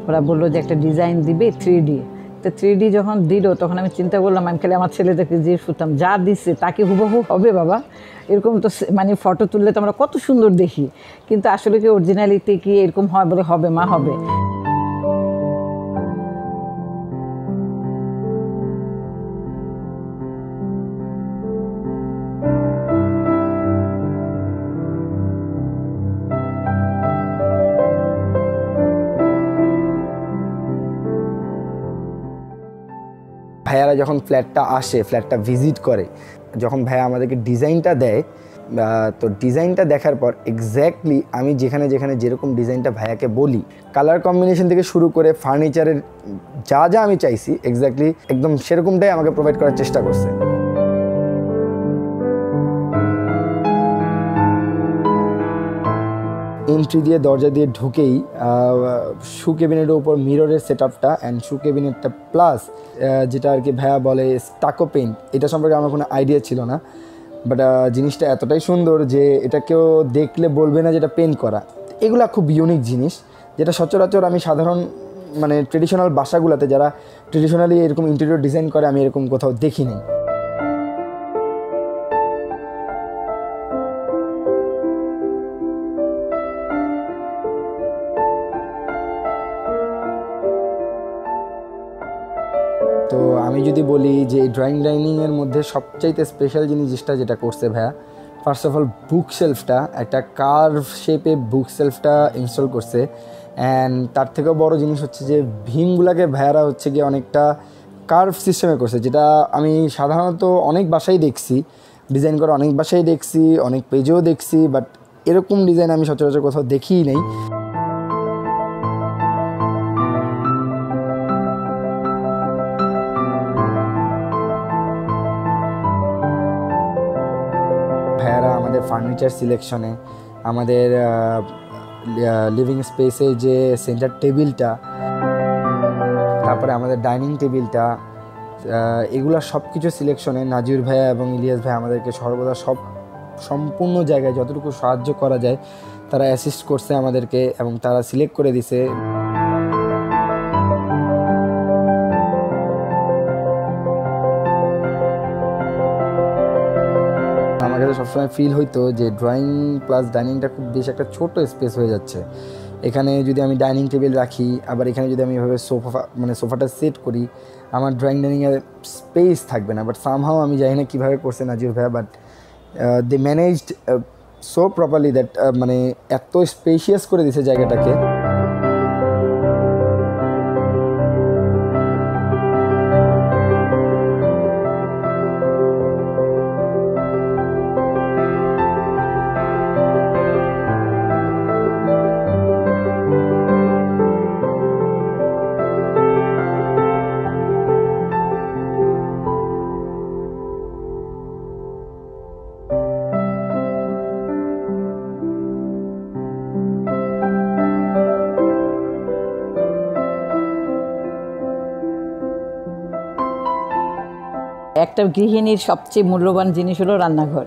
ওরা বললো যে একটা ডিজাইন দিবে 3D। তো 3D যখন দিল তখন আমি চিন্তা করলাম, আমি খালি আমার ছেলেদেরকে যে শুনতাম যা দিচ্ছে তাকে হুবহু হবে বাবা, এরকম তো মানে ফটো তুললে তো আমরা কত সুন্দর দেখি, কিন্তু আসলে কি অরিজিনালিটি কি এরকম হয়? বলে হবে মা, হবে। ভাইয়ারা যখন ফ্ল্যাটটা আসে, ফ্ল্যাটটা ভিজিট করে, যখন ভাইয়া আমাদেরকে ডিজাইনটা দেয়, তো ডিজাইনটা দেখার পর এক্স্যাক্টলি আমি যেখানে যেখানে যেরকম ডিজাইনটা ভাইয়াকে বলি, কালার কম্বিনেশন থেকে শুরু করে ফার্নিচারের যা যা আমি চাইছি এক্স্যাক্টলি একদম সেরকমটাই আমাকে প্রোভাইড করার চেষ্টা করছে। এন্ট্রি দিয়ে দরজা দিয়ে ঢুকেই শু ক্যাবিনেটের উপর মিররের সেট আপটা অ্যান্ড শু ক্যাবিনেটটা প্লাস যেটা আর কি ভাইয়া বলে স্টাকো পেইন্ট, এটা সম্পর্কে আমার কোনো আইডিয়া ছিল না, বাট জিনিসটা এতটাই সুন্দর যে এটা কেউ দেখলে বলবে না যেটা পেইন্ট করা। এগুলা খুব ইউনিক জিনিস, যেটা সচরাচর আমি সাধারণ মানে ট্রেডিশনাল বাসাগুলোতে যারা ট্রেডিশনালি এরকম ইন্টেরিয়র ডিজাইন করে আমি এরকম কোথাও দেখিনি। তো আমি যদি বলি যে ড্রয়িং ডাইনিংয়ের মধ্যে সবচাইতে স্পেশাল জিনিসটা যেটা করছে ভাইয়া, ফার্স্ট অফ অল বুক শেলফটা, একটা কার্ভ শেপে বুক শেলফটা ইনস্টল করছে। অ্যান্ড তার থেকেও বড় জিনিস হচ্ছে যে ভীমগুলোকে ভাইয়ারা হচ্ছে গিয়ে অনেকটা কার্ভ সিস্টেমে করছে, যেটা আমি সাধারণত অনেক বাসায় দেখছি, ডিজাইন করা অনেক বাসায় দেখছি, অনেক পেজেও দেখছি, বাট এরকম ডিজাইন আমি সচরাচর কোথাও দেখিই নেই। ভাইয়ারা আমাদের ফার্নিচার সিলেকশনে, আমাদের লিভিং স্পেসে যে সেন্টার টেবিলটা, তারপরে আমাদের ডাইনিং টেবিলটা, এগুলো সব কিছু সিলেকশনে নাজির ভাইয়া এবং ইলিয়াস ভাই আমাদেরকে সর্বদা সম্পূর্ণ জায়গায় যতটুকু সাহায্য করা যায় তারা অ্যাসিস্ট করছে আমাদেরকে এবং তারা সিলেক্ট করে দিছে। আমার কাছে সবসময় ফিল হইতো যে ড্রয়িং প্লাস ডাইনিংটা খুব বেশ একটা ছোট স্পেস হয়ে যাচ্ছে। এখানে যদি আমি ডাইনিং টেবিল রাখি, আবার এখানে যদি আমি এভাবে সোফাটা সেট করি, আমার ড্রয়িং ডাইনিংয়ের স্পেস থাকবে না। বাট সামহাও আমি জানি না কীভাবে করছে নাজির ভাইয়া, but they managed so properly that মানে এত স্পেশিয়াস করে দিছে জায়গাটাকে। একটা গৃহিণীর সবচেয়ে মূল্যবান জিনিস হলো রান্নাঘর।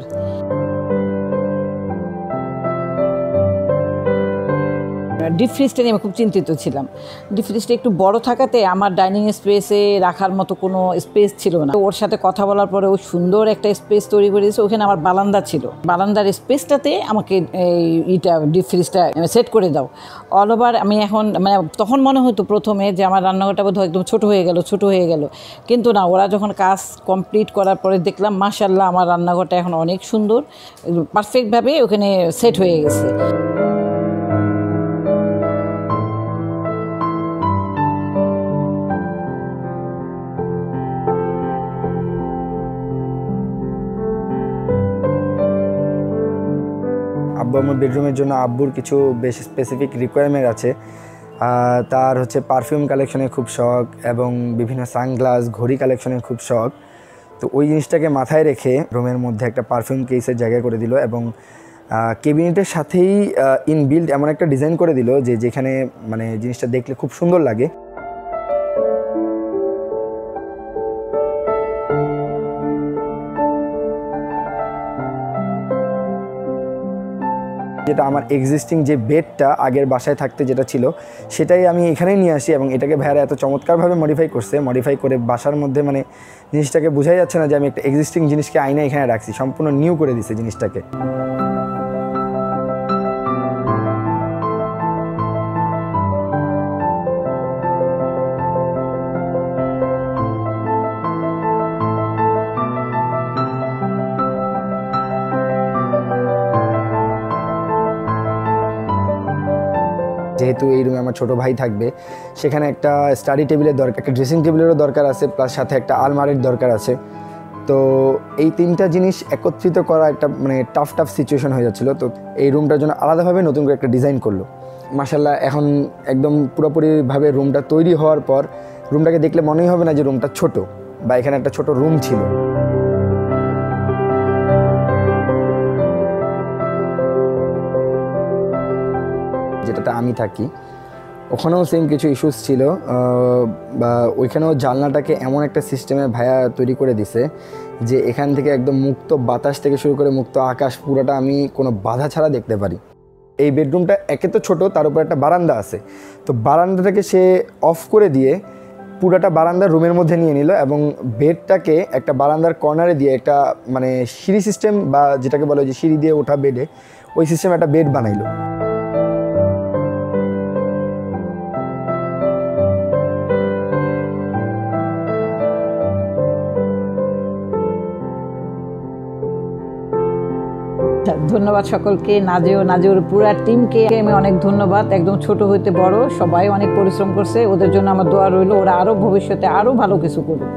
ডিপ ফ্রিজটা নিয়ে আমি খুব চিন্তিত ছিলাম। ডিপ ফ্রিজটা একটু বড় থাকাতে আমার ডাইনিং স্পেসে রাখার মতো কোনো স্পেস ছিল না। ওর সাথে কথা বলার পরে ও সুন্দর একটা স্পেস তৈরি করে দিয়েছে। ওখানে আমার বারান্দা ছিল, বারান্দার স্পেসটাতে আমাকে এইটা ডিপ ফ্রিজটা সেট করে দাও। অল ওভার আমি এখন মানে তখন মনে হতো প্রথমে যে আমার রান্নাঘরটা বোধহয় একদম ছোট হয়ে গেল, কিন্তু না, ওরা যখন কাজ কমপ্লিট করার পরে দেখলাম মাশাআল্লাহ আমার রান্নাঘরটা এখন অনেক সুন্দর, পারফেক্টভাবে ওখানে সেট হয়ে গেছে। আব্বু আমার বেডরুমের জন্য আব্বুর কিছু বেশ স্পেসিফিক রিকোয়ারমেন্ট আছে। তার হচ্ছে পারফিউম কালেকশনের খুব শখ এবং বিভিন্ন সানগ্লাস ঘড়ি কালেকশনের খুব শখ। তো ওই জিনিসটাকে মাথায় রেখে রুমের মধ্যে একটা পারফিউম কেসের জায়গা করে দিল এবং ক্যাবিনেটের সাথেই ইনবিল্ট এমন একটা ডিজাইন করে দিল যে যেখানে মানে জিনিসটা দেখলে খুব সুন্দর লাগে। যেটা আমার এক্সিস্টিং যে বেডটা আগের বাসায় থাকতে যেটা ছিল সেটাই আমি এখানেই নিয়ে আসি, এবং এটাকে ভাইয়ারা এত চমৎকারভাবে মডিফাই করে বাসার মধ্যে মানে জিনিসটাকে বোঝাই যাচ্ছে না যে আমি একটা এক্সিস্টিং জিনিসকে আইনা এখানে রাখছি, সম্পূর্ণ নিউ করে দিছে জিনিসটাকে। যেহেতু এই রুমে আমার ছোটো ভাই থাকবে, সেখানে একটা স্টাডি টেবিলের দরকার, একটা ড্রেসিং টেবিলেরও দরকার আছে, প্লাস সাথে একটা আলমারির দরকার আছে। তো এই তিনটা জিনিস একত্রিত করা একটা মানে টাফ সিচুয়েশন হয়ে যাচ্ছিলো। তো এই রুমটার জন্য আলাদাভাবে নতুন করে একটা ডিজাইন করলো। মাশাআল্লাহ এখন একদম পুরোপুরিভাবে রুমটা তৈরি হওয়ার পর রুমটাকে দেখলে মনেই হবে না যে রুমটা ছোট বা এখানে একটা ছোট রুম ছিল। যেটাতে আমি থাকি ওখানেও সেম কিছু ইস্যুস ছিল, বা ওইখানেও জানলাটাকে এমন একটা সিস্টেমে ভাইয়া তৈরি করে দিছে যে এখান থেকে একদম মুক্ত বাতাস থেকে শুরু করে মুক্ত আকাশ পুরোটা আমি কোনো বাধা ছাড়া দেখতে পারি। এই বেডরুমটা একে তো ছোট, তার উপর একটা বারান্দা আছে, তো বারান্দাটাকে সে অফ করে দিয়ে পুরোটা বারান্দা রুমের মধ্যে নিয়ে নিল এবং বেডটাকে একটা বারান্দার কর্নারে দিয়ে একটা মানে সিঁড়ি সিস্টেম বা যেটাকে বলে যে সিঁড়ি দিয়ে ওঠা বেডে ওই সিস্টেমে একটা বেড বানাইলো। ধন্যবাদ সকলকে, নাজিওর পুরা টিমকে আমি অনেক ধন্যবাদ। একদম ছোট হইতে বড় সবাই অনেক পরিশ্রম করছে, ওদের জন্য আমার দোয়া রইল, ওরা আরও ভবিষ্যতে আরও ভালো কিছু করুক।